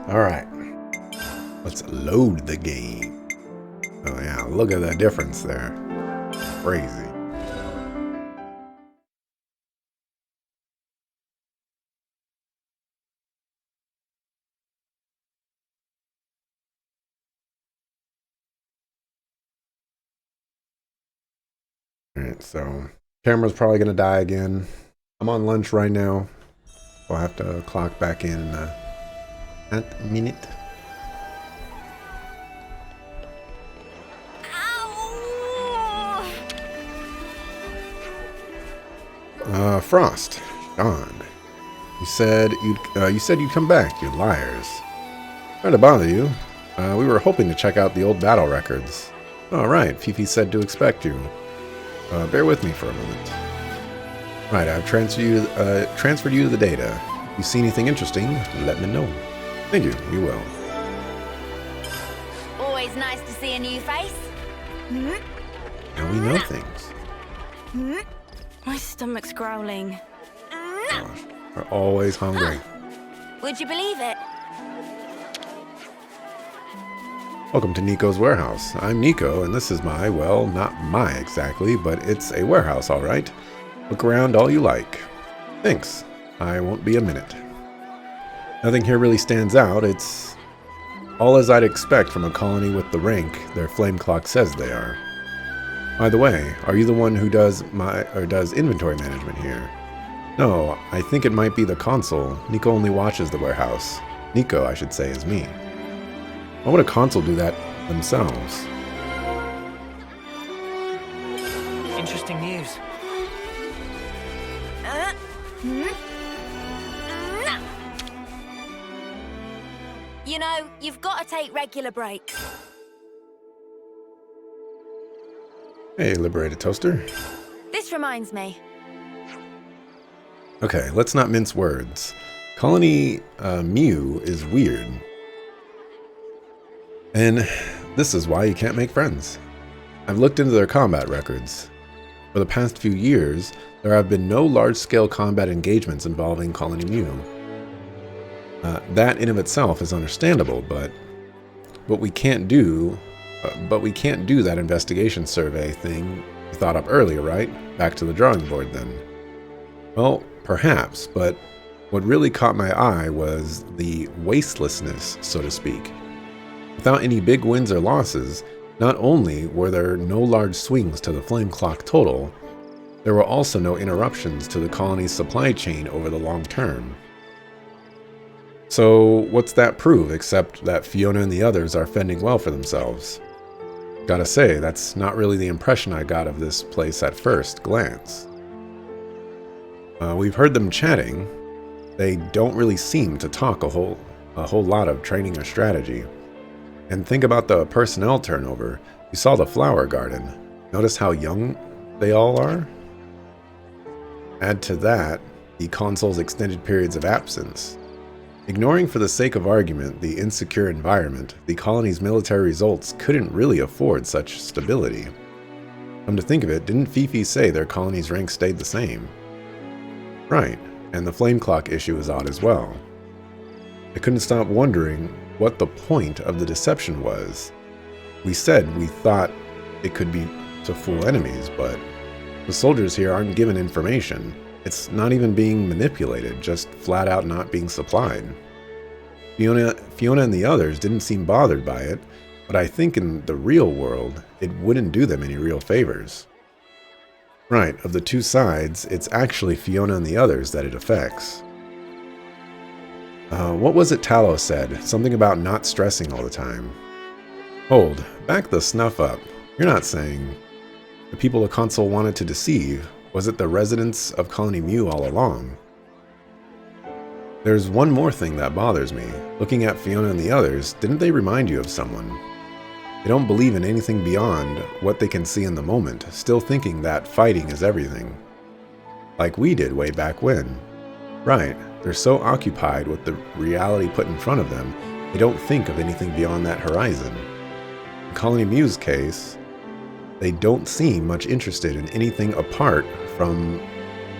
Alright, let's load the game. Oh yeah, look at the difference there. Crazy. Alright, so camera's probably gonna die again. I'm on lunch right now. I'll have to clock back in a minute. Frost, Sean, you said you'd come back. You liars. Sorry to bother you. We were hoping to check out the old battle records. All right, Fifi said to expect you. Bear with me for a moment. Right, I've transferred you the data. If you see anything interesting, let me know. Thank you. We will. Always nice to see a new face. Now we know things. My stomach's growling. Gosh, we're always hungry. Would you believe it? Welcome to Nico's warehouse. I'm Nico, and this is my, well, not my exactly, but it's a warehouse, all right. Look around all you like. Thanks. I won't be a minute. Nothing here really stands out. It's all as I'd expect from a colony with the rank their flame clock says they are. By the way, are you the one who does inventory management here? No, I think it might be the console. Nico only watches the warehouse. Nico, I should say, is me. Why would a console do that themselves? Interesting news. You know, you've got to take regular breaks. Hey, Liberated Toaster. This reminds me. Okay, let's not mince words. Colony Mew is weird. And this is why you can't make friends. I've looked into their combat records. For the past few years, there have been no large-scale combat engagements involving Colony Mew. That in of itself is understandable, but we can't do that investigation survey thing you thought up earlier, right? Back to the drawing board then. Well, perhaps, but what really caught my eye was the wastelessness, so to speak. Without any big wins or losses, not only were there no large swings to the flame clock total, there were also no interruptions to the colony's supply chain over the long term. So what's that prove except that Fiona and the others are fending well for themselves? Gotta say, that's not really the impression I got of this place at first glance. We've heard them chatting. They don't really seem to talk a whole lot of training or strategy. And think about the personnel turnover. You saw the flower garden. Notice how young they all are? Add to that the console's extended periods of absence. Ignoring for the sake of argument the insecure environment, the colony's military results couldn't really afford such stability. Come to think of it, didn't Fifi say their colony's rank stayed the same? Right, and the flame clock issue is odd as well. I couldn't stop wondering what the point of the deception was. We said we thought it could be to fool enemies, but the soldiers here aren't given information. It's not even being manipulated, just flat out not being supplied. Fiona and the others didn't seem bothered by it, but I think in the real world, it wouldn't do them any real favors. Right, of the two sides, it's actually Fiona and the others that it affects. What was it Talos said? Something about not stressing all the time. Hold, back the snuff up. You're not saying the people the console wanted to deceive. Was it the residents of Colony Mew all along? There's one more thing that bothers me. Looking at Fiona and the others, didn't they remind you of someone? They don't believe in anything beyond what they can see in the moment, still thinking that fighting is everything. Like we did way back when. Right, they're so occupied with the reality put in front of them, they don't think of anything beyond that horizon. In Colony Mew's case, they don't seem much interested in anything apart from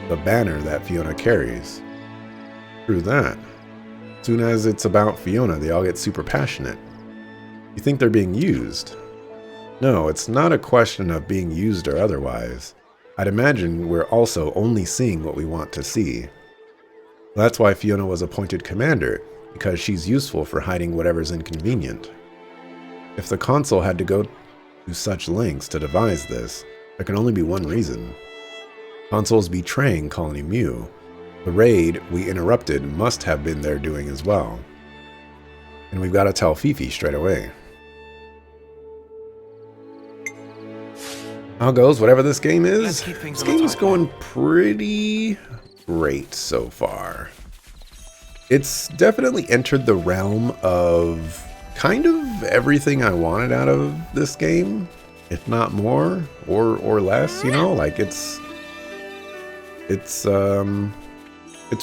the banner that Fiona carries. Through that. Soon as it's about Fiona, they all get super passionate. You think they're being used? No, it's not a question of being used or otherwise. I'd imagine we're also only seeing what we want to see. That's why Fiona was appointed commander, because she's useful for hiding whatever's inconvenient. If the console had to go to such lengths to devise this, there can only be one reason. Console's betraying Colony Mu. The raid we interrupted must have been their doing as well. And we've got to tell Fifi straight away. How goes whatever this game is? This game is going pretty great so far. It's definitely entered the realm of kind of everything I wanted out of this game, if not more or less, you know, like it's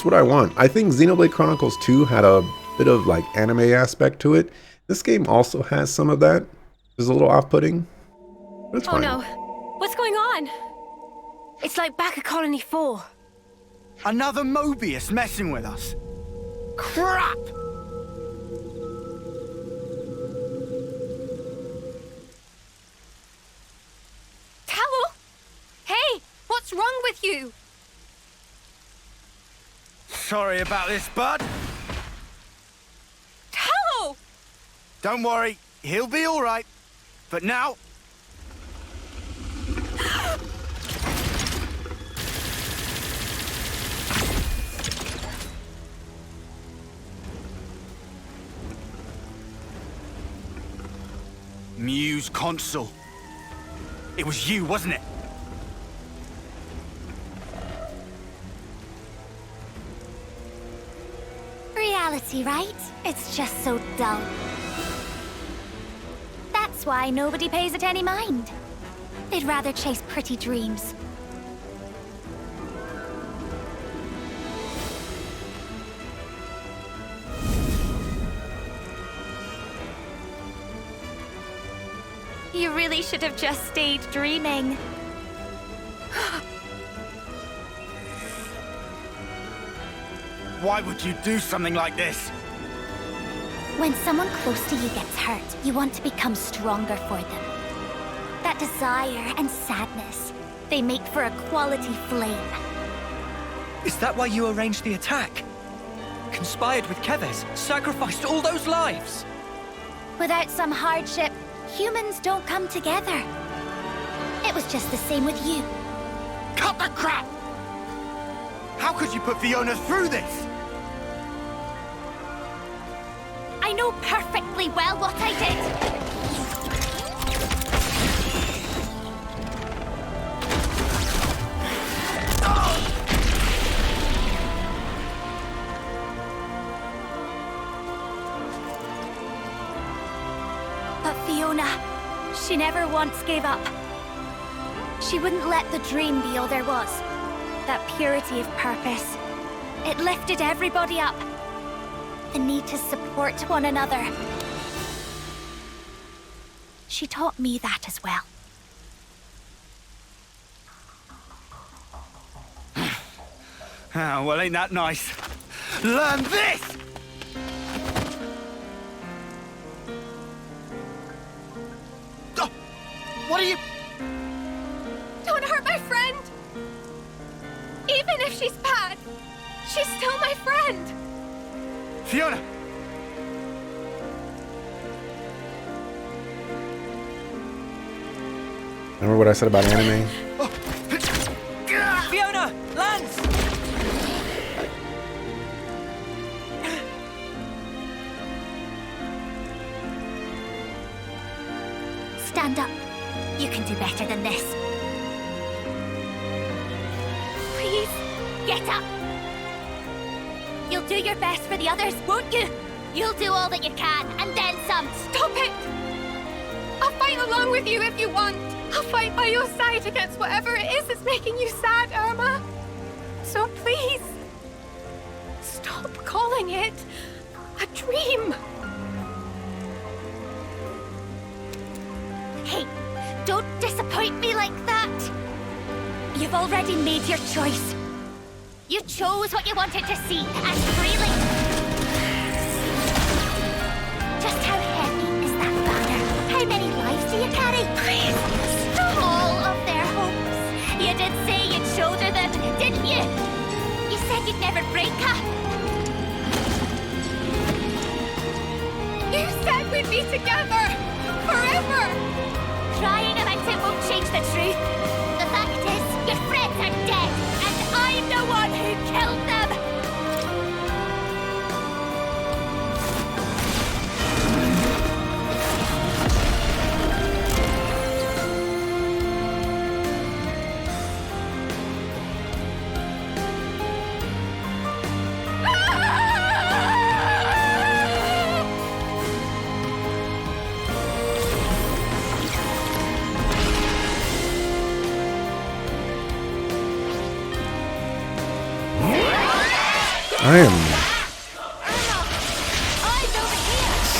what I want. I think Xenoblade Chronicles 2 had a bit of like anime aspect to it. This game also has some of that. It's a little off-putting, but it's fine. Oh no. What's going on? It's like back at Colony 4. Another Mobius messing with us. Crap! Tallow? Hey, what's wrong with you? Sorry about this, bud. Tallow! Don't worry, he'll be all right. But now... Muse console. It was you, wasn't it? Reality, right? It's just so dull. That's why nobody pays it any mind. They'd rather chase pretty dreams. You really should have just stayed dreaming. Why would you do something like this? When someone close to you gets hurt, you want to become stronger for them. That desire and sadness, they make for a quality flame. Is that why you arranged the attack? Conspired with Keves, sacrificed all those lives? Without some hardship, humans don't come together. It was just the same with you. Cut the crap! How could you put Fiona through this? I know perfectly well what I did. But Fiona, she never once gave up. She wouldn't let the dream be all there was. That purity of purpose. It lifted everybody up. The need to support one another. She taught me that as well. Ah, well, ain't that nice? Learn this! Oh, what are you... Don't hurt my friend! Even if she's bad, she's still my friend! Fiona! Remember what I said about anime? Fiona! Lance! Stand up. You can do better than this. Please, get up. You'll do your best for the others, won't you? You'll do all that you can, and then some. Stop it! I'll fight along with you if you want. I'll fight by your side against whatever it is that's making you sad, Irma. So please, stop calling it a dream. Hey, don't disappoint me like that. You've already made your choice. You chose what you wanted to see, and freely. be together forever. Crying about it won't change the truth. The fact is, your friends are dead, and I'm the one who killed them. I am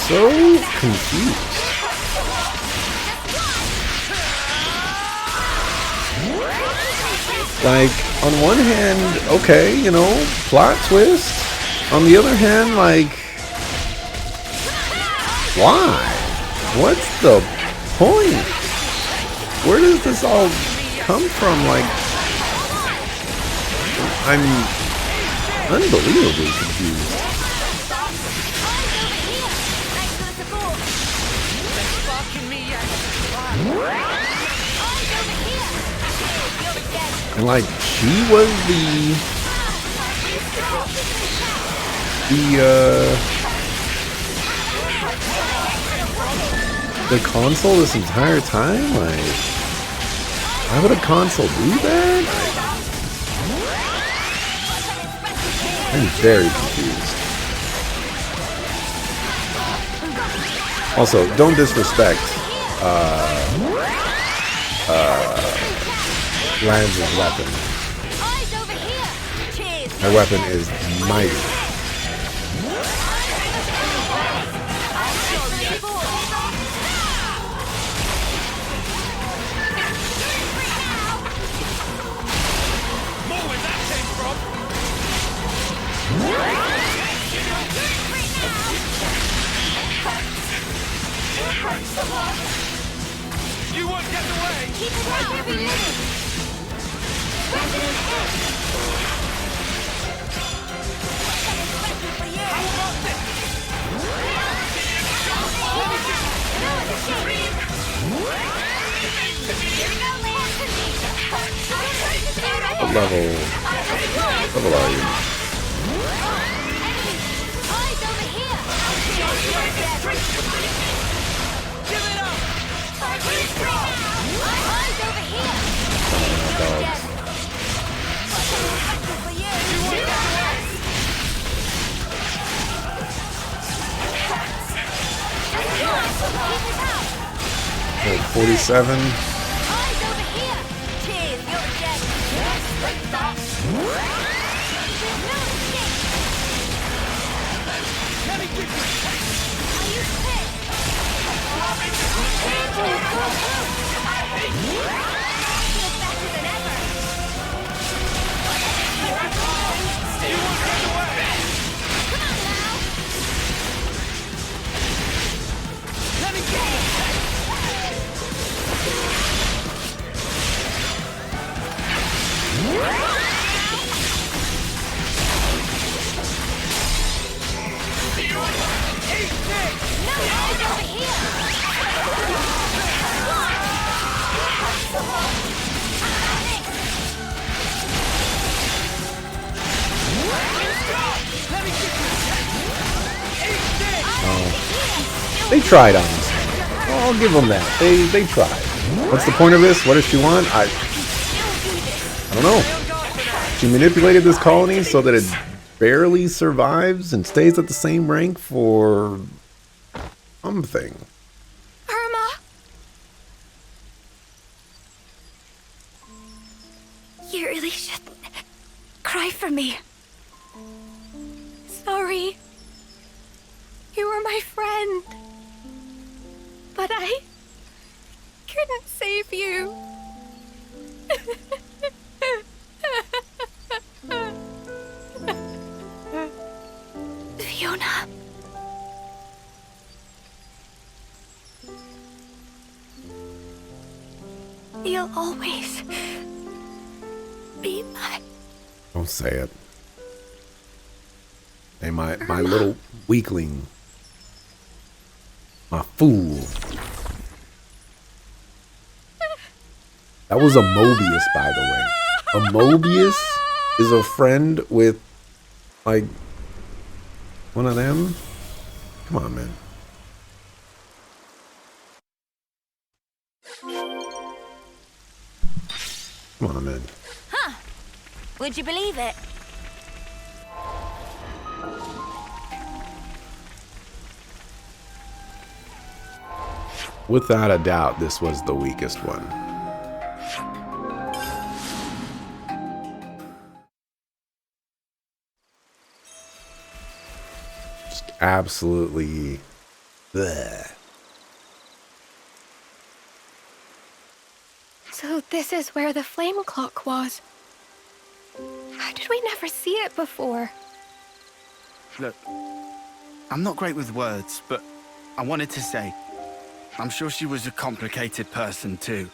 so confused. Like, on one hand, okay, you know, plot twist. On the other hand, like, why? What's the point? Where does this all come from? Like, I'm unbelievably confused. And like, she was the console this entire time? Like, why would a console do that? I'm very confused. Also, don't disrespect Lance's weapon. Her weapon is mighty. You won't get away! Keep it up, every minute. What level are you? Dogs. Oh, 47. They tried on this. I'll give them that. They tried. What's the point of this? What does she want? I don't know. She manipulated this colony so that it barely survives and stays at the same rank for something. Irma! You really shouldn't cry for me. Sorry. You were my friend. But I couldn't save you. Fiona. You'll always be my... Don't say it. Hey, my little weakling. My fool. That was a Mobius, by the way. A Mobius is a friend with, like, one of them? Come on, man. Come on, man. Huh. Would you believe it? Without a doubt, this was the weakest one. Just absolutely... bleh. So this is where the flame clock was. How did we never see it before? Look, I'm not great with words, but I wanted to say, I'm sure she was a complicated person too.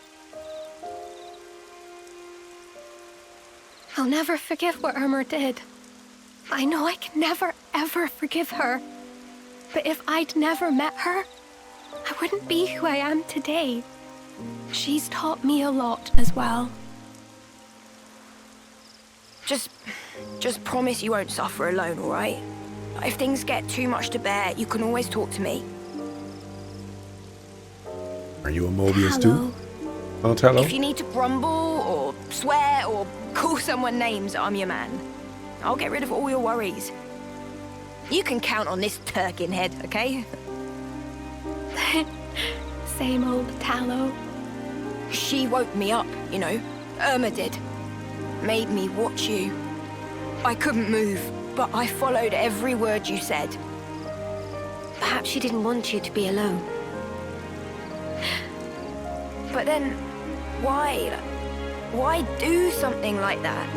I'll never forgive what Irma did. I know I can never, ever forgive her. But if I'd never met her, I wouldn't be who I am today. She's taught me a lot as well. Just promise you won't suffer alone, all right? If things get too much to bear, you can always talk to me. Are you a Mobius Hello. too? Montello? If you need to grumble or swear or call someone names, I'm your man. I'll get rid of all your worries. You can count on this Turkin head, okay? Same old Tallow. She woke me up, you know. Irma did. Made me watch you. I couldn't move, but I followed every word you said. Perhaps she didn't want you to be alone. But then, why? Why do something like that?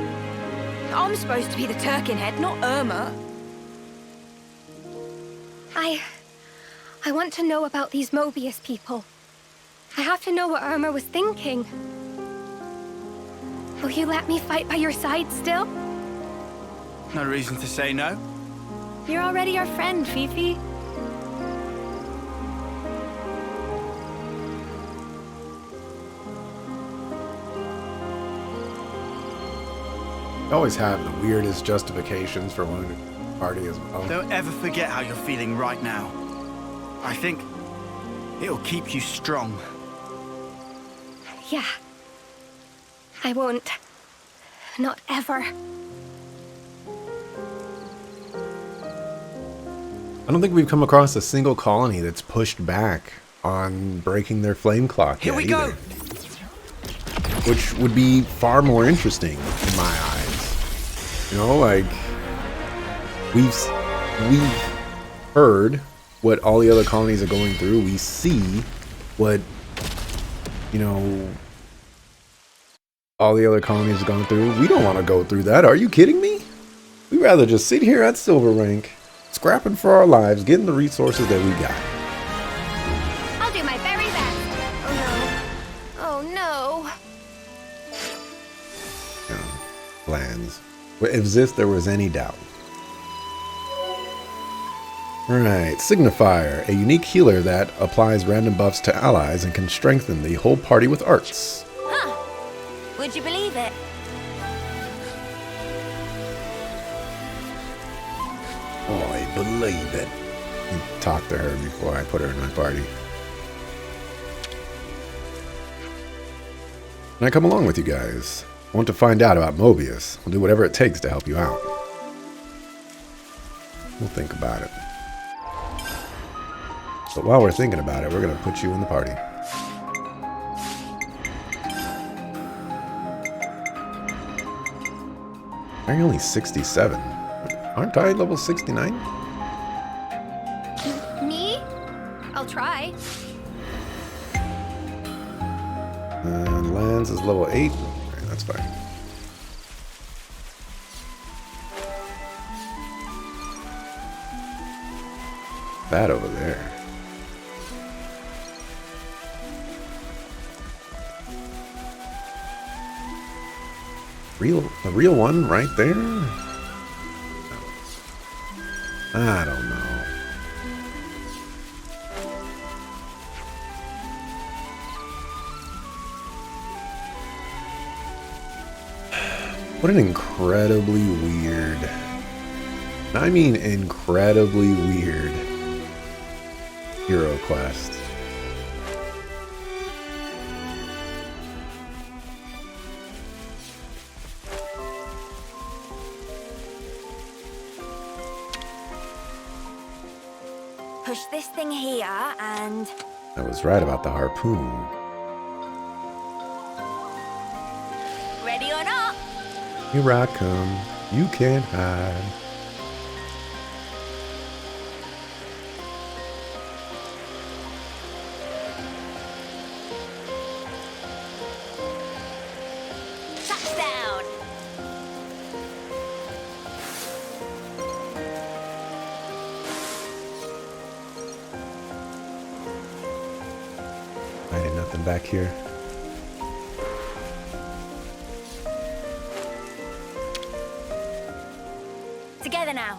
I'm supposed to be the Turkin head, not Irma. I want to know about these Mobius people. I have to know what Irma was thinking. Will you let me fight by your side still? No reason to say no. You're already our friend, Fifi. You always have the weirdest justifications for wanting to party as well. Don't ever forget how you're feeling right now. I think it'll keep you strong. Yeah. I won't. Not ever. I don't think we've come across a single colony that's pushed back on breaking their flame clock Here yet we go. either. Which would be far more interesting in my eyes. You know, like we've heard what all the other colonies are going through. We see what, you know, all the other colonies have gone through. We don't want to go through that. Are you kidding me? We'd rather just sit here at Silver Rank, scrapping for our lives, getting the resources that we got. I'll do my very best. Oh no. You know, plans. If there was any doubt. Alright, Signifier, a unique healer that applies random buffs to allies and can strengthen the whole party with arts. Huh. Would you believe it? I believe it. Talk to her before I put her in my party. And I come along with you guys. I want to find out about Mobius. I'll do whatever it takes to help you out. We'll think about it. But while we're thinking about it, we're going to put you in the party. I'm only 67. Aren't I level 69? Me? I'll try. And Lance is level 8. Okay, that's fine. That over there. The real one right there? I don't know. What an incredibly weird, I mean incredibly weird, hero quest. Push this thing here and... I was right about the harpoon. Ready or not? Here I come. You can't hide. Touchdown! Finding nothing back here. Together now.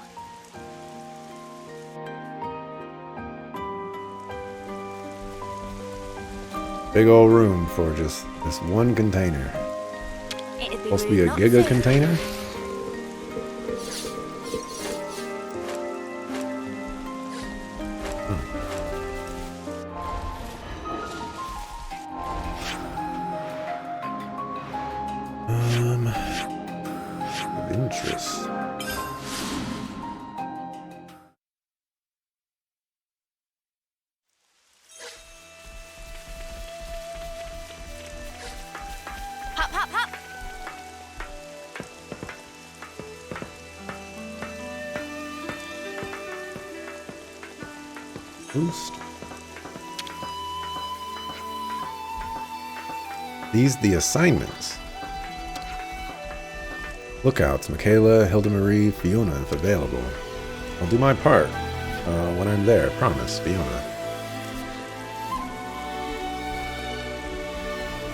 Big old room for just this one container. It'd be Supposed to be rude a not to. giga container? Of interest. Hop, hop, hop! Boost. These the assignments. Lookouts, Michaela, Hilda Marie, Fiona if available. I'll do my part when I'm there, promise, Fiona.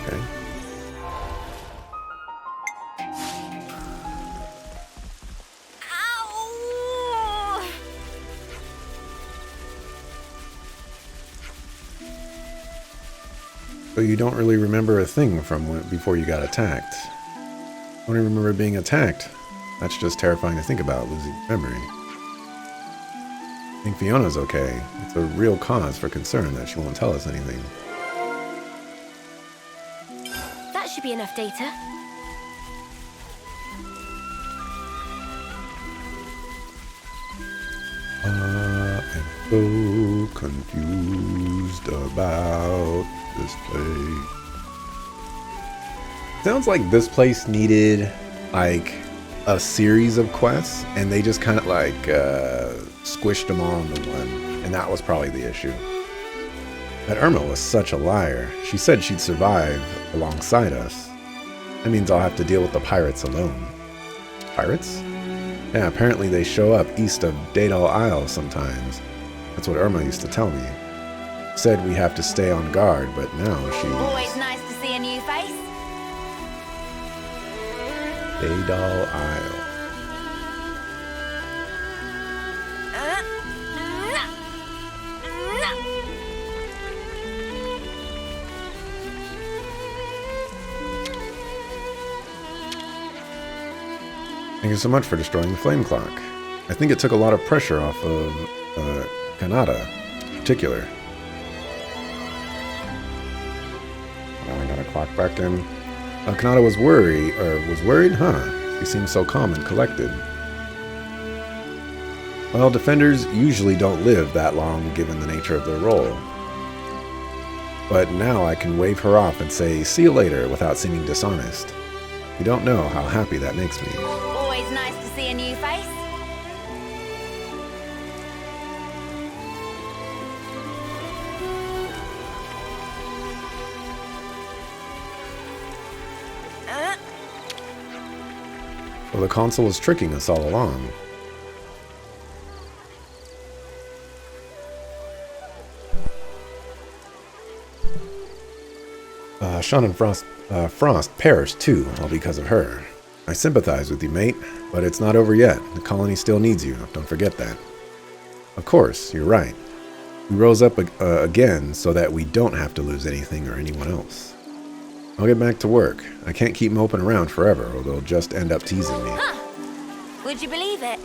Okay. Ow! So you don't really remember a thing from before you got attacked. I don't even remember being attacked. That's just terrifying to think about, losing memory. I think Fiona's okay. It's a real cause for concern that she won't tell us anything. That should be enough data. I'm so confused about this place. Sounds like this place needed like a series of quests and they just kind of like squished them all into one, and that was probably the issue. That Irma was such a liar. She said she'd survive alongside us. That means I'll have to deal with the pirates alone. Pirates? Yeah, apparently they show up east of Daedal Isle sometimes. That's what Irma used to tell me. Said we have to stay on guard, but now she's... Always nice to see a new face. Daedal Isle. Thank you so much for destroying the flame clock. I think it took a lot of pressure off of Kanata in particular. Now I gotta clock back in. Kanata was worried, huh? He seemed so calm and collected. Well, defenders usually don't live that long given the nature of their role. But now I can wave her off and say, see you later, without seeming dishonest. You don't know how happy that makes me. Always nice to see a new face. Well, the console was tricking us all along. Sean and Frost perished too, all because of her. I sympathize with you, mate, but it's not over yet. The colony still needs you, don't forget that. Of course, you're right. We rose up again so that we don't have to lose anything or anyone else. I'll get back to work. I can't keep moping around forever, or they'll just end up teasing me. Huh. Would you believe it?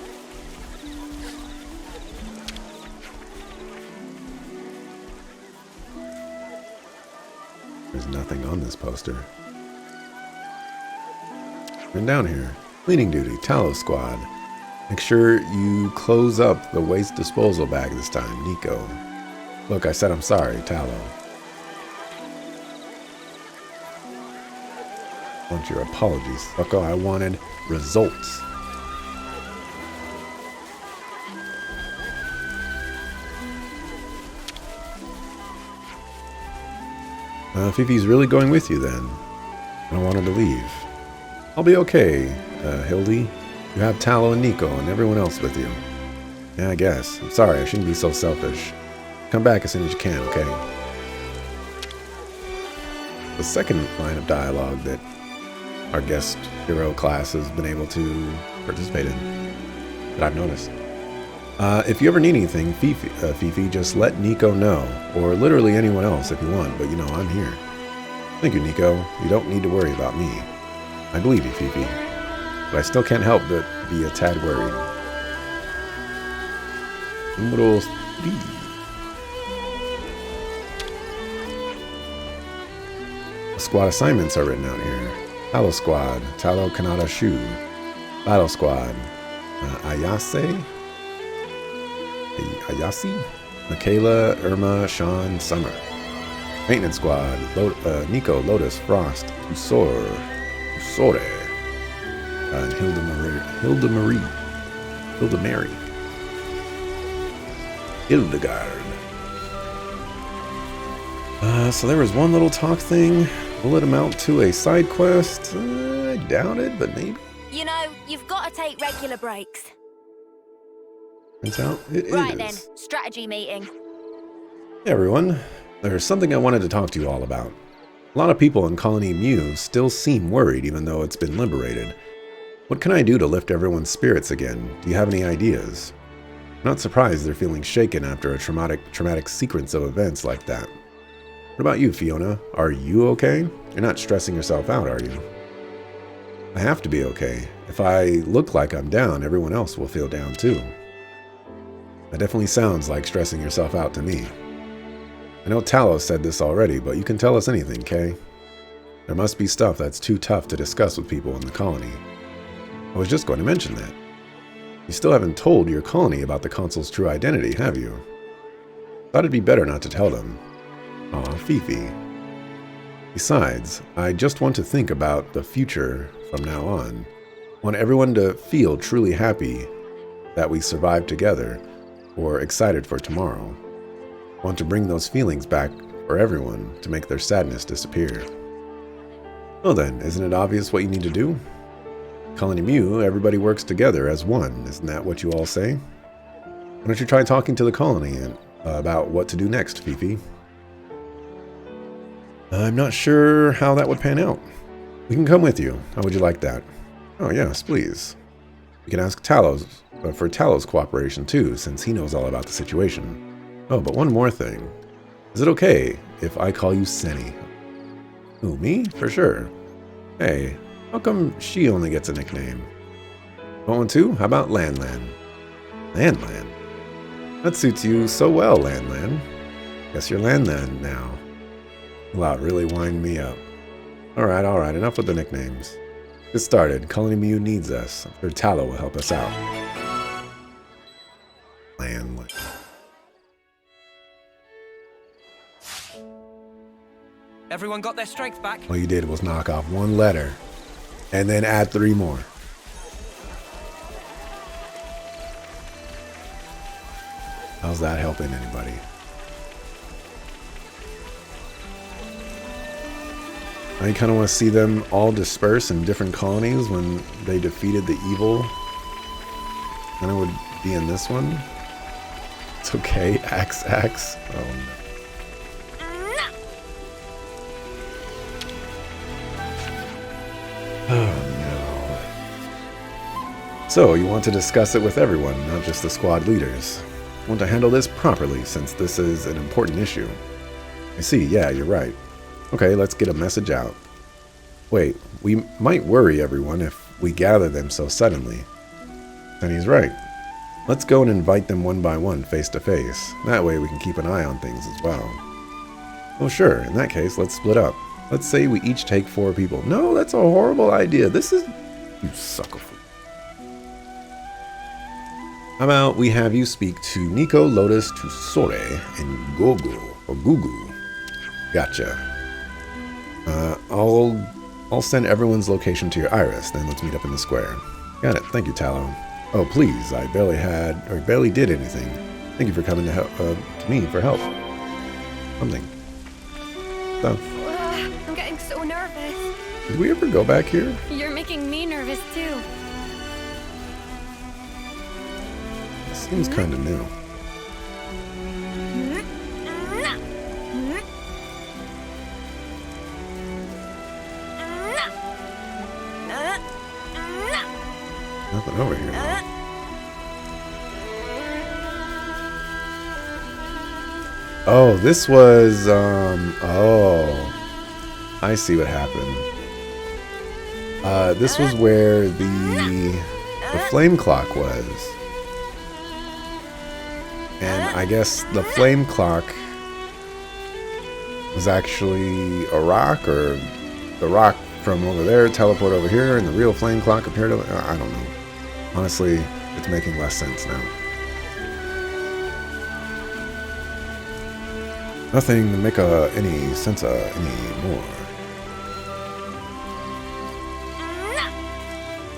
There's nothing on this poster. And down here, cleaning duty, Talos squad. Make sure you close up the waste disposal bag this time, Nico. Look, I said I'm sorry, Talo. I want your apologies, sucko. I wanted results. Fifi's really going with you then. I don't want her to leave. I'll be okay, Hildy. You have Talo and Nico and everyone else with you. Yeah, I guess. I'm sorry, I shouldn't be so selfish. Come back as soon as you can, okay? The second line of dialogue that our guest hero class has been able to participate in that I've noticed. If you ever need anything, Fifi, just let Nico know, or literally anyone else if you want, but you know, I'm here. Thank you, Nico. You don't need to worry about me. I believe you, Fifi, but I still can't help but be a tad worried. Numero 3. Squad assignments are written out here. Talo Squad, Talo Kanata Shu. Battle Squad, Ayase, Michaela, Irma, Sean, Summer. Maintenance Squad, Nico, Lotus, Frost, Usore, and Hildemary. Hildegard. So there was one little talk thing. Will it amount to a side quest? I doubt it, but maybe. You know, you've got to take regular breaks. Turns out it is. Right then, strategy meeting. Hey everyone, there's something I wanted to talk to you all about. A lot of people in Colony Mu still seem worried even though it's been liberated. What can I do to lift everyone's spirits again? Do you have any ideas? I'm not surprised they're feeling shaken after a traumatic sequence of events like that. What about you, Fiona? Are you okay? You're not stressing yourself out, are you? I have to be okay. If I look like I'm down, everyone else will feel down too. That definitely sounds like stressing yourself out to me. I know Talos said this already, but you can tell us anything, Kay. There must be stuff that's too tough to discuss with people in the colony. I was just going to mention that. You still haven't told your colony about the consul's true identity, have you? Thought it'd be better not to tell them. Aw, Fifi. Besides, I just want to think about the future from now on. I want everyone to feel truly happy that we survived together, or excited for tomorrow. I want to bring those feelings back for everyone to make their sadness disappear. Well then, isn't it obvious what you need to do? Colony Mu, everybody works together as one. Isn't that what you all say? Why don't you try talking to the colony about what to do next, Fifi? I'm not sure how that would pan out. We can come with you. How would you like that? Oh yes, please. We can ask Talos for Talos' cooperation too, since he knows all about the situation. Oh, but one more thing. Is it okay if I call you Senny? Who, me? For sure. Hey, how come she only gets a nickname? Want one too? How about Lan-Lan? Lan-Lan? That suits you so well, Lan-Lan. Guess you're Lan-Lan now. Wow, it really wind me up. Alright, enough with the nicknames. Get started. Colony Mu needs us. I'm sure Talo will help us out. Lan-Lan. Everyone got their strength back? All you did was knock off one letter and then add 3 more. How's that helping anybody? I kind of want to see them all disperse in different colonies when they defeated the evil. And it would be in this one. It's okay, axe. Oh no. Oh no. So, you want to discuss it with everyone, not just the squad leaders. Want to handle this properly, since this is an important issue. I see, yeah, you're right. Okay, let's get a message out. Wait, we might worry everyone if we gather them so suddenly. And he's right. Let's go and invite them one by one, face to face. That way we can keep an eye on things as well. Oh sure, in that case, let's split up. Let's say we each take 4 people. No, that's a horrible idea. This is... You sucker fool. How about we have you speak to Nico, Lotus, Tusore, and Gogo, or Gugu. Gotcha. I'll send everyone's location to your iris, then let's meet up in the square. Got it. Thank you, Tallow. Oh, please, I barely did anything. Thank you for coming to help, to me for help. Something. So, I'm getting so nervous. did we ever go back here? You're making me nervous too. It seems kind of new. Nothing over here. Oh, this was, oh. I see what happened. This was where the flame clock was. And I guess the flame clock was actually a rock, or the rock from over there teleport over here, and the real flame clock appeared over... I don't know. Honestly, it's making less sense now. Nothing to make any sense anymore.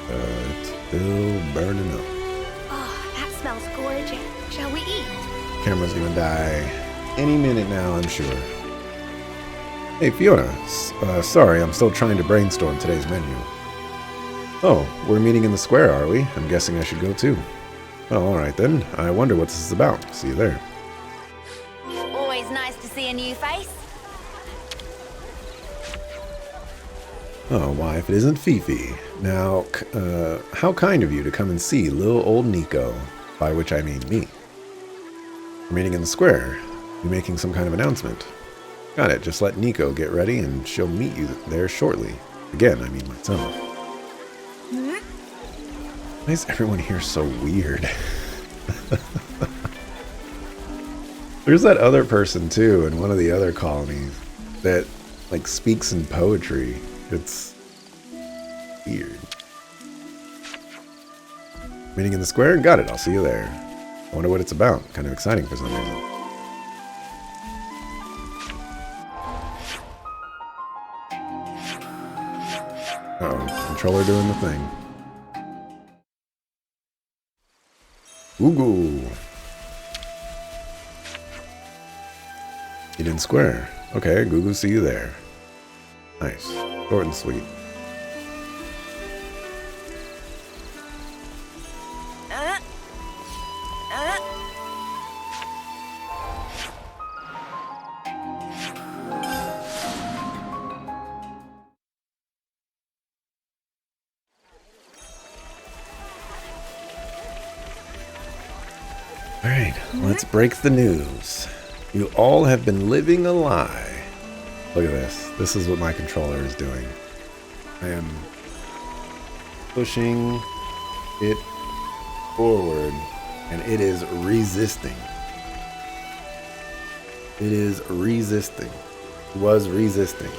It's still burning up. Oh, that smells gorgeous. Shall we eat? Camera's gonna die any minute now, I'm sure. Hey, Fiona. Sorry, I'm still trying to brainstorm today's menu. Oh, we're meeting in the square, are we? I'm guessing I should go too. Well, alright then. I wonder what this is about. See you there. Always nice to see a new face. Oh, why, if it isn't Fifi. Now, how kind of you to come and see little old Nico, by which I mean me. We're meeting in the square. You're making some kind of announcement. Got it, just let Nico get ready and she'll meet you there shortly. Again, I mean myself. Why is everyone here so weird? There's that other person too in one of the other colonies that like speaks in poetry. It's weird. Meeting in the square? Got it, I'll see you there. I wonder what it's about. Kind of exciting for some reason. Uh-oh, controller doing the thing. Ooh. Eden Square. Okay, Gugu, see you there. Nice. Short and sweet. Alright, let's break the news. You all have been living a lie. Look at this. This is what my controller is doing. I am pushing it forward, and it is resisting. It is resisting. It was resisting.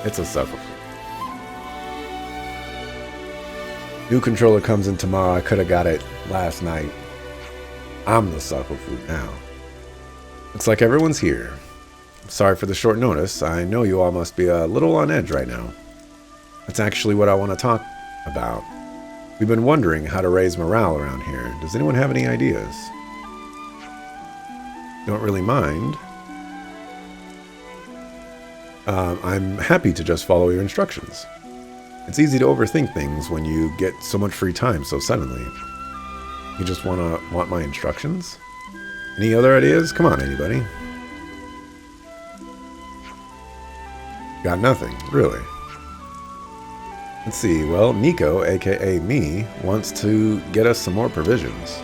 It's a sucker. New controller comes in tomorrow. I could have got it last night. I'm the sucker food now. Looks like everyone's here. Sorry for the short notice. I know you all must be a little on edge right now. That's actually what I want to talk about. We've been wondering how to raise morale around here. Does anyone have any ideas? Don't really mind. I'm happy to just follow your instructions. It's easy to overthink things when you get so much free time so suddenly. You just want my instructions? Any other ideas? Come on, anybody. Got nothing, really. Let's see, well, Nico, aka me, wants to get us some more provisions.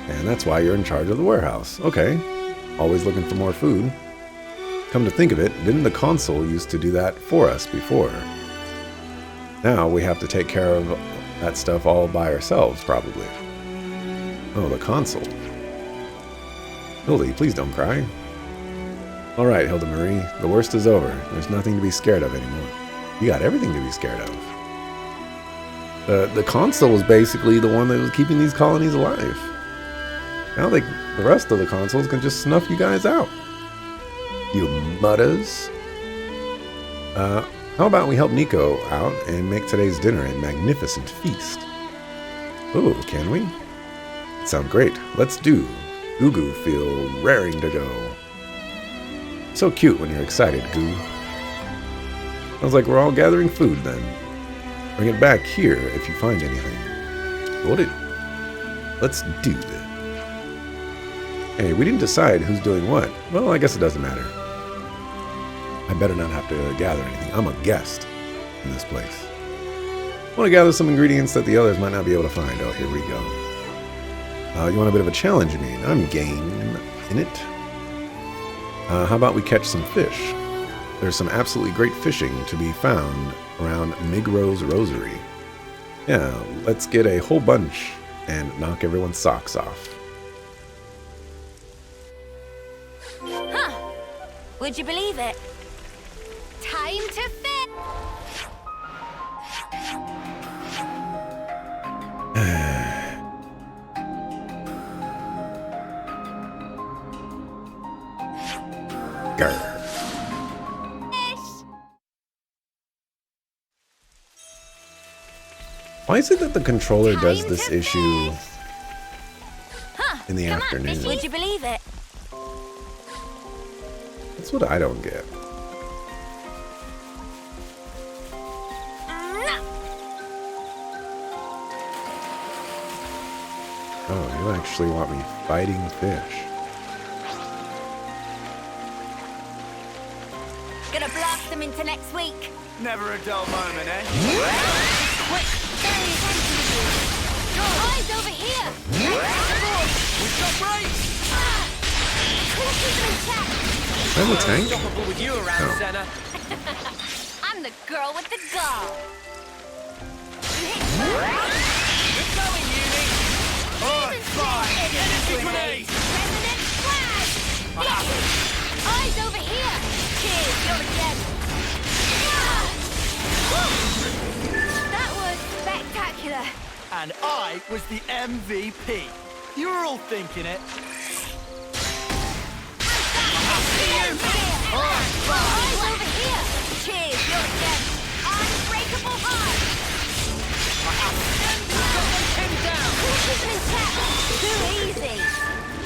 And that's why you're in charge of the warehouse. Okay. Always looking for more food. Come to think of it, didn't the console used to do that for us before? Now we have to take care of that stuff all by ourselves, probably. Oh, the console. Hildy, please don't cry. Alright, Hilda Marie, the worst is over. There's nothing to be scared of anymore. You got everything to be scared of. The console was basically the one that was keeping these colonies alive. Now the rest of the consoles can just snuff you guys out. You mutters. How about we help Nico out and make today's dinner a magnificent feast? Oh, can we? Sound great. Let's do. Gugu feel raring to go. So cute when you're excited, Goo. Sounds like we're all gathering food then. Bring it back here if you find anything. What it? Let's do this. Hey, we didn't decide who's doing what. Well, I guess it doesn't matter. I better not have to gather anything. I'm a guest in this place. I want to gather some ingredients that the others might not be able to find. Oh, here we go. You want a bit of a challenge, you mean? I'm game in it. How about we catch some fish? There's some absolutely great fishing to be found around Migro's Rosary. Yeah, let's get a whole bunch and knock everyone's socks off. Huh. Would you believe it? Time to fit. Grr. Why is it that the controller does this issue in the afternoon? Would you believe it? That's what I don't get. Oh, you actually want me fighting fish. Gonna blast them into next week. Never a dull moment, eh? Quick, very attention to you. Your eyes over here. We've got brakes! Keep them in check. I have a tank? Unstoppable with you around, Oh. Senna. I'm the girl with the gall. Good going, Uni! Alright, fine! Energy grenade! Resonant flash. Eyes over here. Cheers, you're dead. That was spectacular. And I was the MVP. You were all thinking it. Eyes over here. Cheers, you're dead. Unbreakable heart. Keep them in check. Too easy.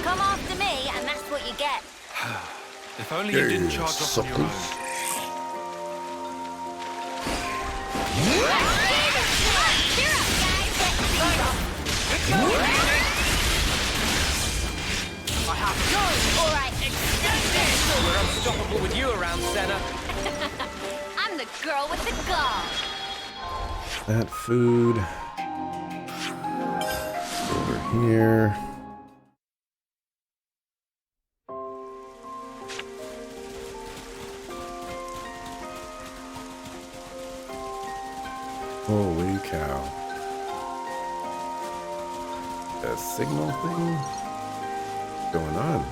Come after me, and that's what you get. If only you didn't charge off on your own. Cheer up, guys. I have to go! All right, extend this. We're unstoppable with you around, Senna. I'm the girl with the gall. That food. Over here. Holy cow. A signal thing? What's going on?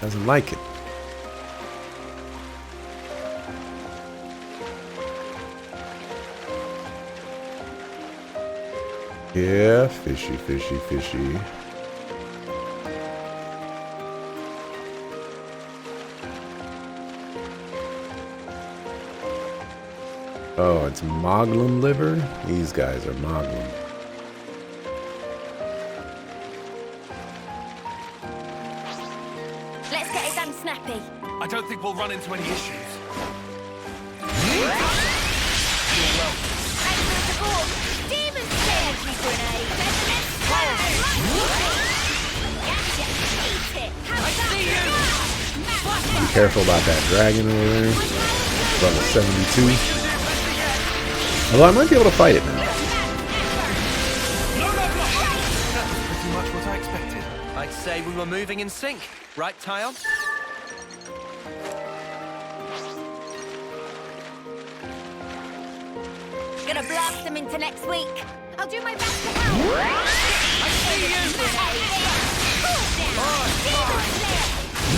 Doesn't like it. Yeah, fishy, fishy, fishy. Oh, it's Moglum liver? These guys are Moglum. Let's get it done snappy. I don't think we'll run into any issues. Thanks for the support. Demon Slayer, grenade. Resonant flash. Gotcha. Eat it. How's that? Be careful about that dragon over there. It's level 72. Although I might be able to fight it now. Pretty much what I expected. I'd say we were moving in sync. Right, Tyon? Gonna blast them into next week. I'll do my best to help. I see you!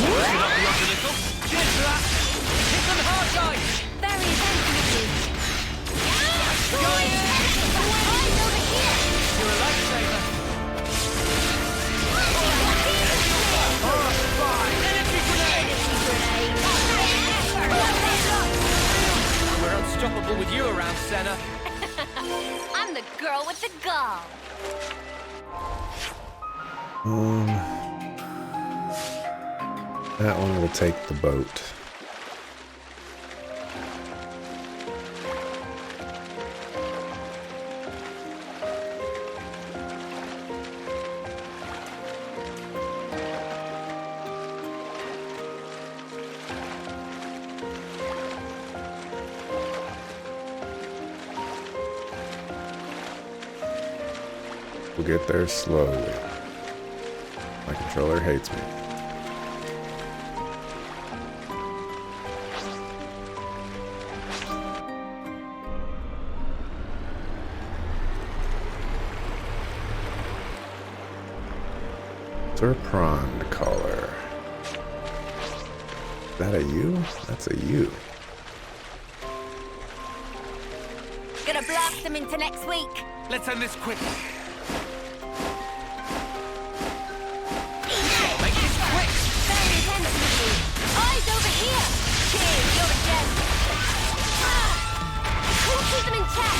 Listen up, you ugly little. Cheers for that! Hit them hard, guys! Very sensitive. Eyes over here. You're a lifesaver. Energy grenade! We're unstoppable with you around, Senna. I'm the girl with the gall. That one will take the boat. We'll get there slowly. My controller hates me. Serpent collar. Is that a U? That's a U. Gonna blast them into next week. Let's end this quick. Very sensitive. Eyes over here. Cheers, you're a gem. We'll keep them in check.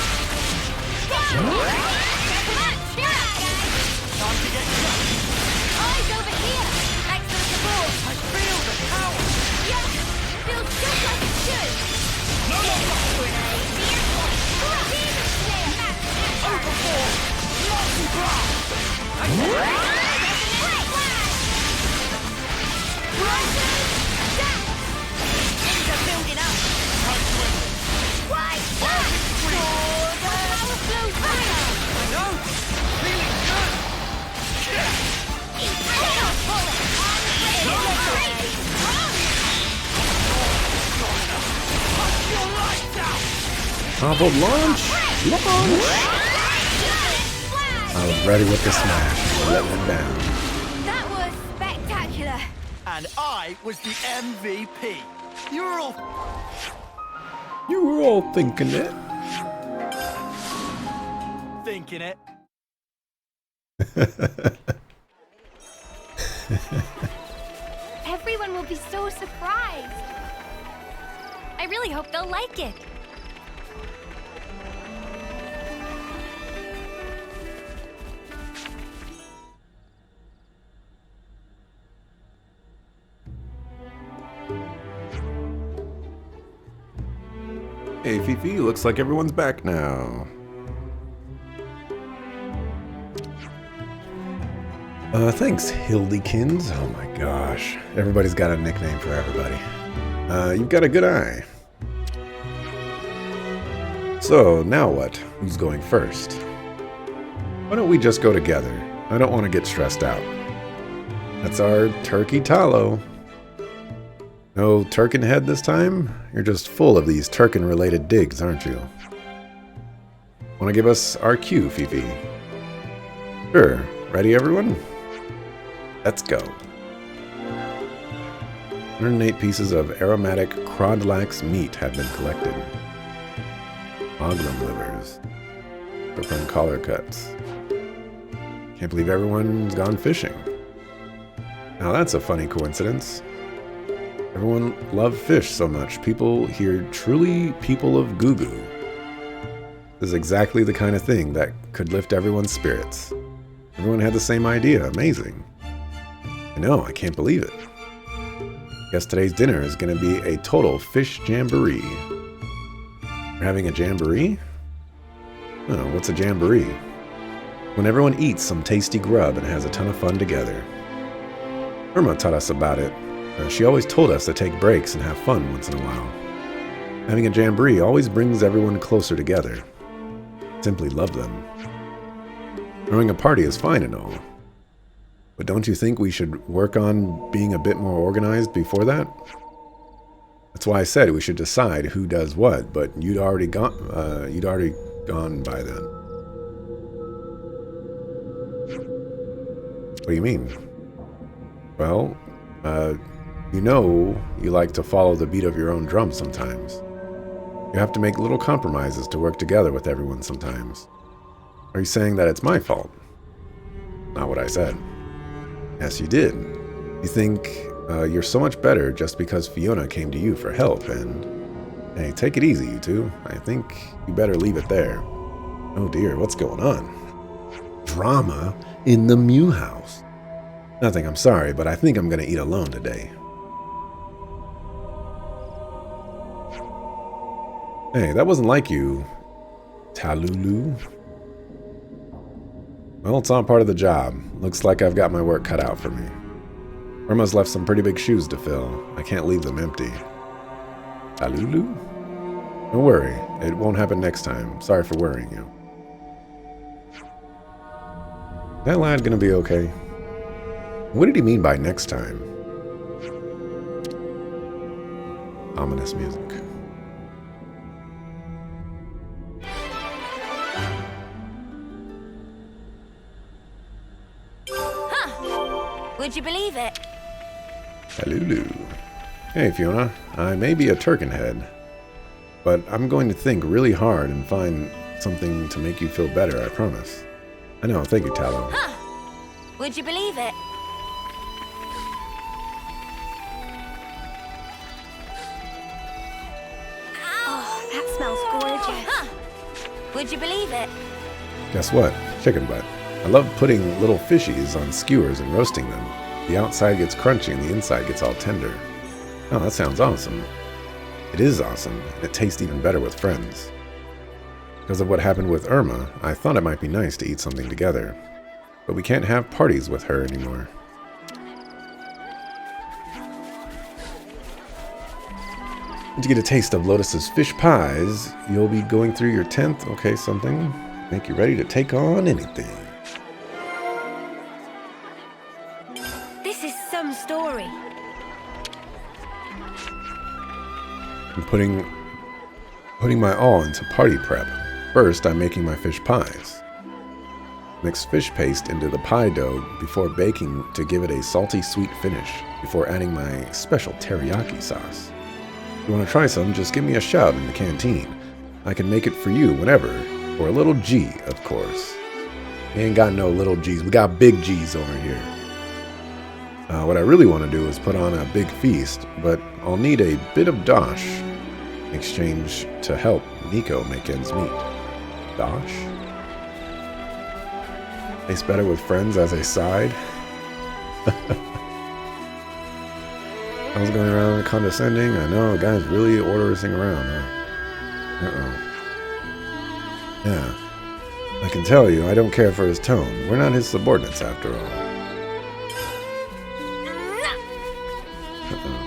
Come on, cheer up, guys. Time to get shot. Eyes over here. Thanks for the support. I feel the power. Yeah, feels just like it should. No more Overboard. Multi blast. Things are building up. Why? Power flows higher. I know. Feeling good. Your lights out. Combo launch! Launch! I was ready with the smash. Letting it down. That was spectacular. And I was the MVP. You were all You were all thinking it. thinking it. Everyone will be so surprised. I really hope they'll like it. Hey Fifi, looks like everyone's back now. Thanks, Hildekins. Oh my gosh. Everybody's got a nickname for everybody. You've got a good eye. So, now what? Who's going first? Why don't we just go together? I don't want to get stressed out. That's our turkey tallow. No Turkin head this time? You're just full of these Turkin-related digs, aren't you? Want to give us our cue, Fifi? Sure. Ready, everyone? Let's go. 108 pieces of aromatic crodlax meat have been collected. Oglum livers. From collar cuts. Can't believe everyone's gone fishing. Now that's a funny coincidence. Everyone loved fish so much. People here truly people of Goo Goo. This is exactly the kind of thing that could lift everyone's spirits. Everyone had the same idea. Amazing. I know, I can't believe it. Guess today's dinner is going to be a total fish jamboree. We're having a jamboree? Oh, what's a jamboree? When everyone eats some tasty grub and has a ton of fun together. Irma taught us about it. She always told us to take breaks and have fun once in a while. Having a jamboree always brings everyone closer together. Simply love them. Throwing a party is fine and all. But don't you think we should work on being a bit more organized before that? That's why I said we should decide who does what, but you'd already gone by then. What do you mean? Well, you know you like to follow the beat of your own drum sometimes. You have to make little compromises to work together with everyone sometimes. Are you saying that it's my fault? Not what I said. Yes, you did. You think you're so much better just because Fiona came to you for help, and... Hey, take it easy, you two. I think you better leave it there. Oh dear, what's going on? Drama in the Mew House. Nothing, I'm sorry, but I think I'm gonna eat alone today. Hey, that wasn't like you, Talulu. Well, it's all part of the job. Looks like I've got my work cut out for me. Irma's left some pretty big shoes to fill. I can't leave them empty. Talulu? Don't worry, it won't happen next time. Sorry for worrying you. That lad gonna be okay? What did he mean by next time? Ominous music. Would you believe it? Talulu. Hey, Fiona. I may be a Turkenhead, but I'm going to think really hard and find something to make you feel better, I promise. I know, thank you, Tallow. Would you believe it? Oh, that smells gorgeous. Would you believe it? Guess what? Chicken butt. I love putting little fishies on skewers and roasting them. The outside gets crunchy and the inside gets all tender. Oh, that sounds awesome. It is awesome, and it tastes even better with friends. Because of what happened with Irma, I thought it might be nice to eat something together. But we can't have parties with her anymore. To get a taste of Lotus's fish pies, you'll be going through your 10th, okay, something. Make you ready to take on anything. This is some story. I'm putting my all into party prep. First, I'm making my fish pies. Mix fish paste into the pie dough before baking to give it a salty, sweet finish, before adding my special teriyaki sauce. If you want to try some, just give me a shout in the canteen. I can make it for you whenever, for a little G, of course. We ain't got no little G's, we got big G's over here. What I really want to do is put on a big feast, but I'll need a bit of dosh in exchange to help Nico make ends meet. Dosh? Tastes better with friends as a side. I was going around condescending. I know, guys really order this thing around, huh? Uh-oh. Yeah. I can tell you, I don't care for his tone. We're not his subordinates, after all. Uh-oh.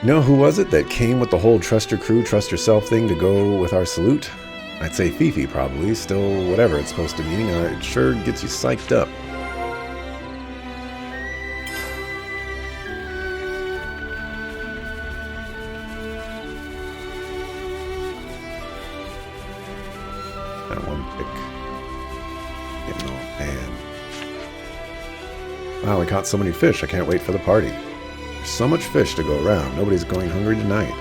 You know who was it that came with the whole trust your crew, trust yourself thing to go with our salute? I'd say Fifi, probably. Still, whatever it's supposed to mean, it sure gets you psyched up. That one pick. Getting all pan. Wow, we caught so many fish. I can't wait for the party. There's so much fish to go around. Nobody's going hungry tonight.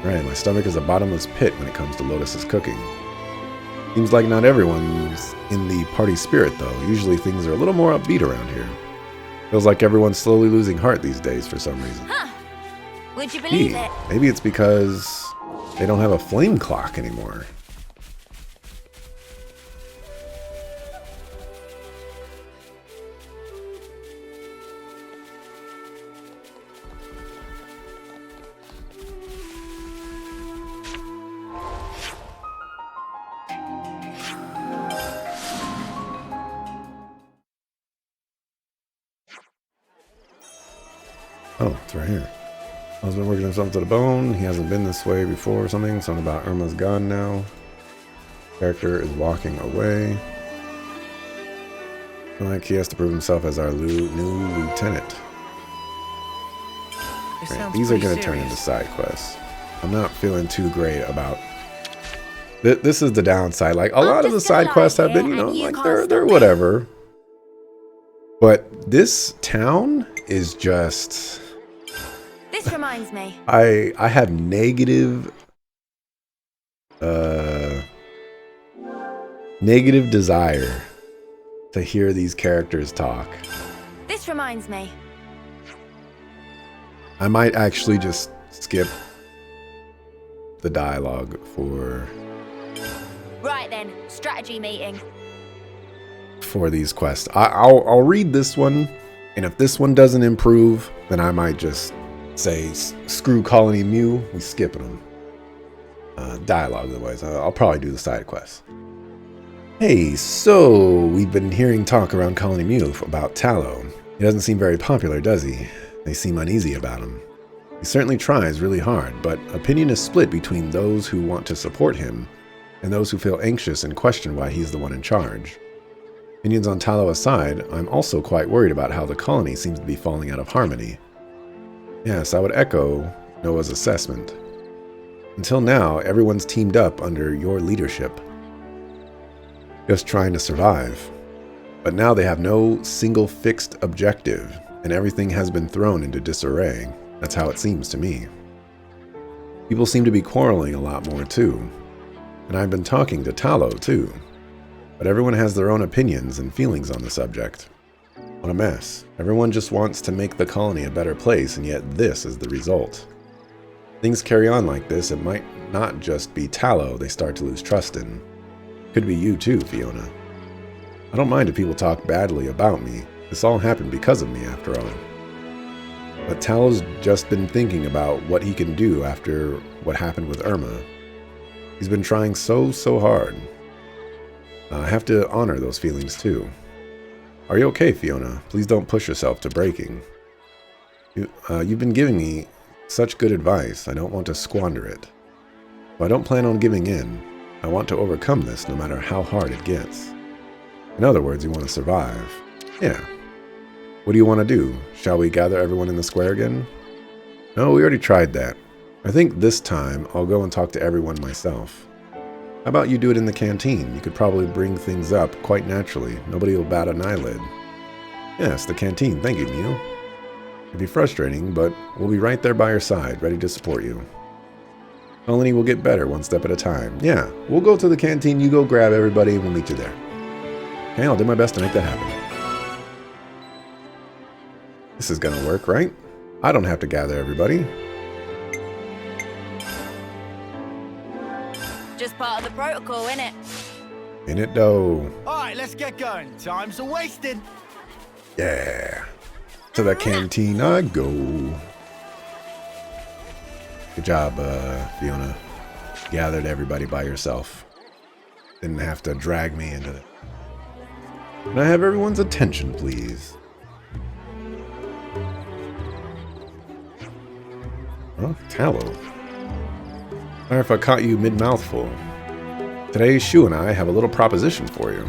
Right, my stomach is a bottomless pit when it comes to Lotus's cooking. Seems like not everyone's in the party spirit, though. Usually things are a little more upbeat around here. Feels like everyone's slowly losing heart these days for some reason. Huh. Would you believe it? Maybe it's because they don't have a flame clock anymore. Oh, it's right here. Husband working himself to the bone. He hasn't been this way before or something. Something about Irma's gone now. Character is walking away. Like he has to prove himself as our new lieutenant. Right, these are going to turn into side quests. I'm not feeling too great about... This is the downside. Like, a lot of the side quests have been, you know, like, they're whatever. But this town is just... This reminds me. I have negative desire to hear these characters talk. This reminds me. I might actually just skip the dialogue for Right then, strategy meeting. for these quests. I'll read this one, and if this one doesn't improve, then I might just say screw Colony Mew. We skipping them. Dialogue otherwise. I'll probably do the side quests. Hey, so we've been hearing talk around Colony Mew about Tallow. He doesn't seem very popular, does he? They seem uneasy about him. He certainly tries really hard, but opinion is split between those who want to support him and those who feel anxious and question why he's the one in charge. Opinions on Tallow aside, I'm also quite worried about how the colony seems to be falling out of harmony. Yes, I would echo Noah's assessment. Until now, everyone's teamed up under your leadership, just trying to survive. But now they have no single fixed objective, and everything has been thrown into disarray. That's how it seems to me. People seem to be quarreling a lot more too. And I've been talking to Tallow too. But everyone has their own opinions and feelings on the subject. What a mess. Everyone just wants to make the colony a better place, and yet this is the result. Things carry on like this, it might not just be Tallow they start to lose trust in. Could be you too, Fiona. I don't mind if people talk badly about me. This all happened because of me, after all. But Tallow's just been thinking about what he can do after what happened with Irma. He's been trying so hard. I have to honor those feelings too. Are you okay, Fiona? Please don't push yourself to breaking. You've been giving me such good advice. I don't want to squander it. But I don't plan on giving in. I want to overcome this no matter how hard it gets. In other words, you want to survive. Yeah. What do you want to do? Shall we gather everyone in the square again? No, we already tried that. I think this time I'll go and talk to everyone myself. How about you do it in the canteen? You could probably bring things up quite naturally. Nobody will bat an eyelid. Yes, the canteen. Thank you, Mew. It'd be frustrating, but we'll be right there by your side, ready to support you. Colony will get better one step at a time. Yeah, we'll go to the canteen, you go grab everybody, and we'll meet you there. Okay, I'll do my best to make that happen. This is gonna work, right? I don't have to gather everybody. Just part of the protocol, innit? In it, though. Alright, let's get going. Time's a-wasting. Yeah. To the canteen I go. Good job, Fiona. Gathered everybody by yourself. Didn't have to drag me into it. Can I have everyone's attention, please? Huh? Tallow. Sorry if I caught you mid-mouthful. Today, Shu and I have a little proposition for you.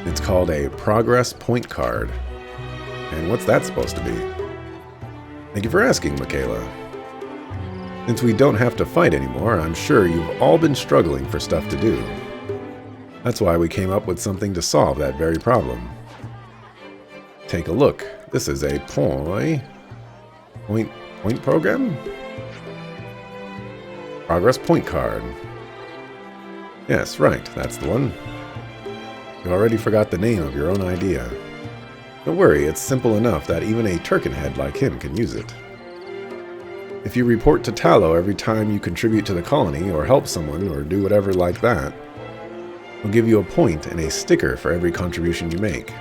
It's called a progress point card. And what's that supposed to be? Thank you for asking, Michaela. Since we don't have to fight anymore, I'm sure you've all been struggling for stuff to do. That's why we came up with something to solve that very problem. Take a look. This is a point program? Progress point card. Yes, right, that's the one. You already forgot the name of your own idea. Don't worry, it's simple enough that even a Turkenhead like him can use it. If you report to Tallow every time you contribute to the colony or help someone or do whatever like that, he'll give you a point and a sticker for every contribution you make.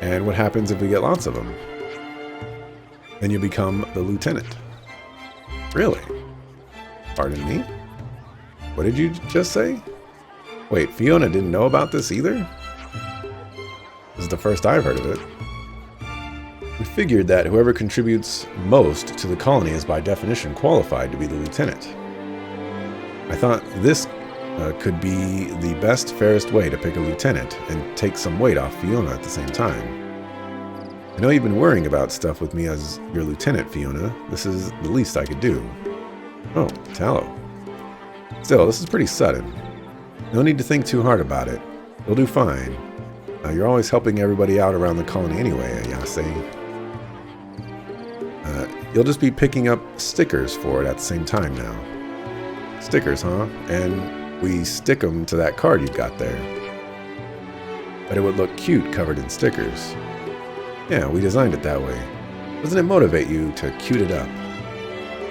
And what happens if we get lots of them? Then you become the lieutenant. Really? Pardon me? What did you just say? Wait, Fiona didn't know about this either? This is the first I've heard of it. We figured that whoever contributes most to the colony is by definition qualified to be the lieutenant. I thought this could be the best, fairest way to pick a lieutenant and take some weight off Fiona at the same time. I know you've been worrying about stuff with me as your lieutenant, Fiona. This is the least I could do. Oh, Tallow. Still, this is pretty sudden. No need to think too hard about it. You'll do fine. You're always helping everybody out around the colony anyway, Ayase. You'll just be picking up stickers for it at the same time now. Stickers, huh? And we stick them to that card you've got there. But it would look cute covered in stickers. Yeah, we designed it that way. Doesn't it motivate you to cute it up?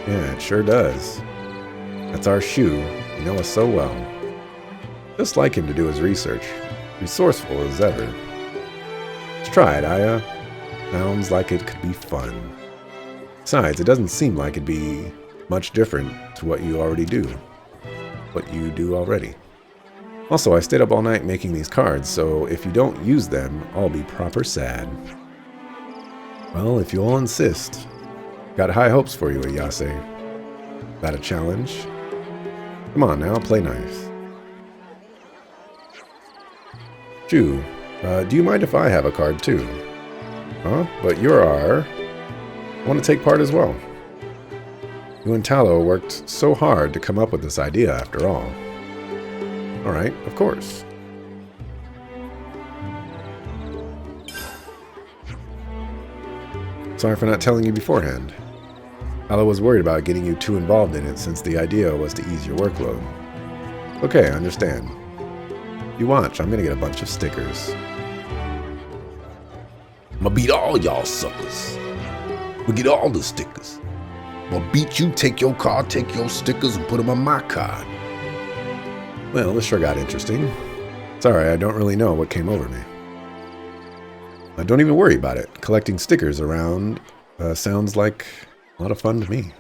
Yeah, it sure does. That's our Shu. You know us so well. Just like him to do his research. Resourceful as ever. Let's try it, Aya. Sounds like it could be fun. Besides, it doesn't seem like it'd be much different to what you already do. What you do already. Also, I stayed up all night making these cards, so if you don't use them, I'll be proper sad. Well, if you all insist. Got high hopes for you, Ayase. That a challenge? Come on now, play nice. Ju, do you mind if I have a card too? Huh? But you're our... I want to take part as well. You and Tallow worked so hard to come up with this idea after all. Alright, of course. Sorry for not telling you beforehand. Tallow was worried about getting you too involved in it since the idea was to ease your workload. Okay, I understand. You watch, I'm gonna get a bunch of stickers. I'ma beat all y'all suckers. We'll get all the stickers. I'ma beat you, take your card, take your stickers, and put them on my card. Well, this sure got interesting. Sorry, I don't really know what came over me. Don't even worry about it. Collecting stickers around sounds like a lot of fun to me.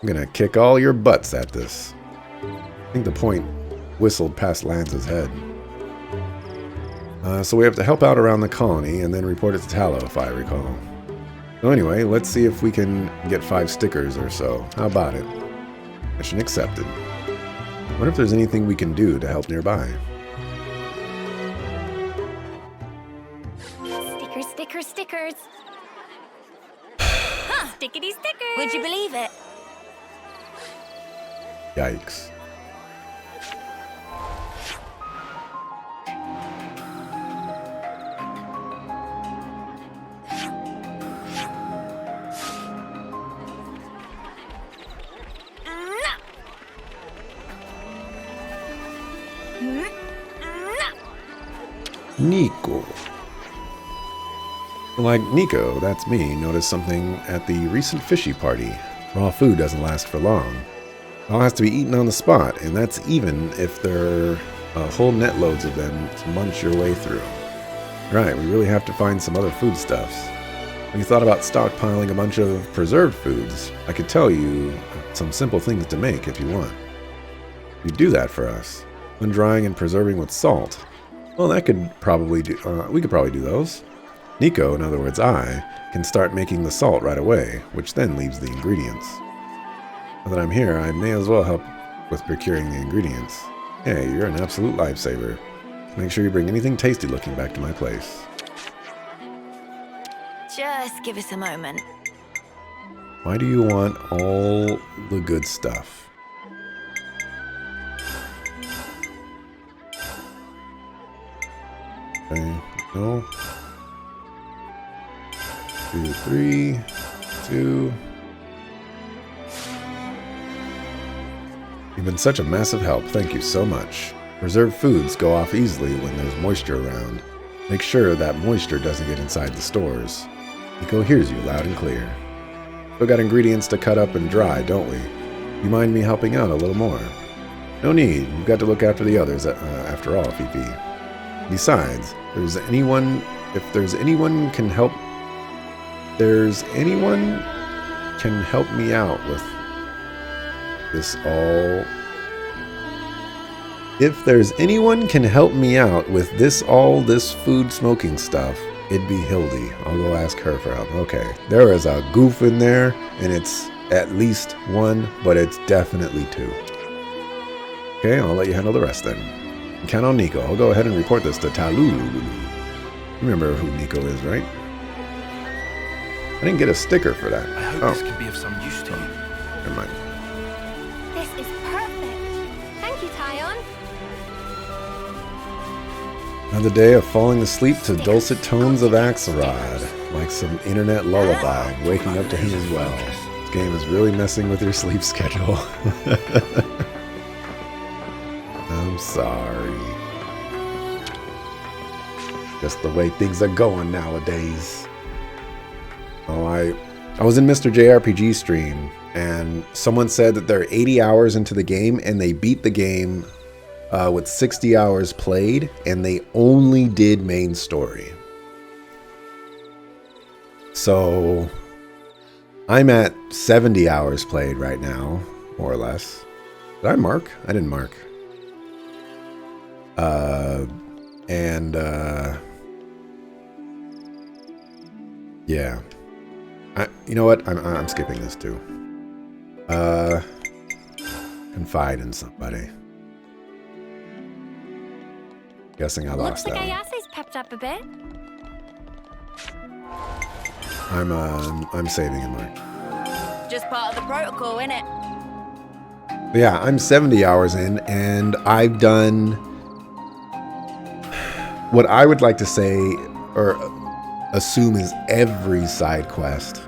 I'm gonna kick all your butts at this. I think the point whistled past Lance's head. So we have to help out around the colony and then report it to Tallow, if I recall. So anyway, let's see if we can get 5 stickers or so. How about it? Mission accepted. Wonder if there's anything we can do to help nearby. Stickers, stickers, stickers. Huh, stickity stickers. Would you believe it? Yikes. Nico. Like Nico, that's me, noticed something at the recent fishy party. Raw food doesn't last for long. It all has to be eaten on the spot, and that's even if there are whole net loads of them to munch your way through. Right, we really have to find some other foodstuffs. When you thought about stockpiling a bunch of preserved foods, I could tell you some simple things to make if you want. You'd do that for us. Undrying and preserving with salt. Well, that could probably do. We could probably do those. Nico, in other words I, can start making the salt right away, which then leaves the ingredients. Now that I'm here, I may as well help with procuring the ingredients. Hey, you're an absolute lifesaver. Make sure you bring anything tasty looking back to my place. Just give us a moment. Why do you want all the good stuff? Okay, no. 2, 3, 2. You've been such a massive help. Thank you so much. Preserved foods go off easily when there's moisture around. Make sure that moisture doesn't get inside the stores. Nico hears you loud and clear. Still got ingredients to cut up and dry, don't we? You mind me helping out a little more? No need. You've got to look after the others after all, Fifi. Besides, if there's anyone can help me out with this all. If there's anyone can help me out with this food smoking stuff, it'd be Hildy. I'll go ask her for help. Okay, there is a goof in there, and it's at least 1, but it's definitely 2. Okay, I'll let you handle the rest then. Count on Nico. I'll go ahead and report this to Talulu. Remember who Nico is, right? I didn't get a sticker for that. I hope this can be of some use to you. Never mind. This is perfect. Thank you, Tyon. Another day of falling asleep to dulcet tones of Axelrod, like some internet lullaby, waking up to him as well. This game is really messing with your sleep schedule. I'm sorry. Just the way things are going nowadays. Oh, I was in Mr. JRPG stream, and someone said that they're 80 hours into the game, and they beat the game with 60 hours played, and they only did main story. So I'm at 70 hours played right now, more or less. Did I mark? I didn't mark. Yeah. You know what? I'm skipping this too. Confide in somebody. Guessing I lost Looks like that one. Ayase's pepped up a bit. I'm saving it, Mark. Just part of the protocol, innit? But yeah, I'm 70 hours in, and I've done what I would like to say or assume is every side quest.